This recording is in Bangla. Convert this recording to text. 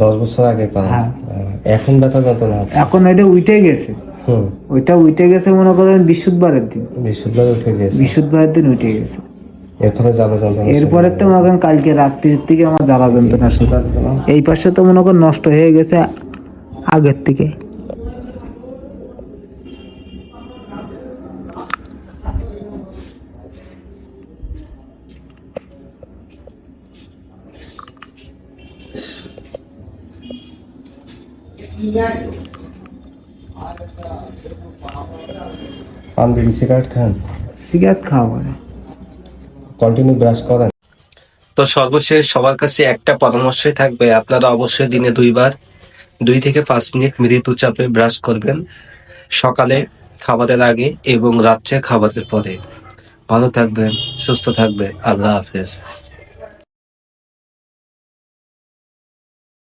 10 বছর আগে করা। হ্যাঁ। এখন ব্যথা যন্ত্রণা হচ্ছে? এখন এটা উঠে গেছে। ওইটা উঠে গেছে মনে করেন বৃহস্পতিবারের দিন। বৃহস্পতিবার উঠে গেছে? বৃহস্পতিবারের দিন উঠে গেছে। এরপরে জ্বালা যন্ত্রণা? এরপরে তো মনে করেন কালকে রাত্রির থেকে আমার জ্বালা যন্ত্রণা শুরু। এই পাশে তো মনে করেন নষ্ট হয়ে গেছে আগের থেকে। পান বিড়ি সিগারেট খান? সিগারেট খাওয়া পরে কন্টিনিউ ব্রাশ করেন? তো সর্বশেষ সবার কাছে একটা পরামর্শই থাকবে, আপনারা অবশ্যই দিনে 2 বার 2 থেকে 5 মিনিট মৃদু চাপে ব্রাশ করবেন, সকালে খাবারের আগে এবং রাত্রে খাবারের পরে। ভালো থাকবেন, সুস্থ থাকবেন। আল্লাহ হাফেজ।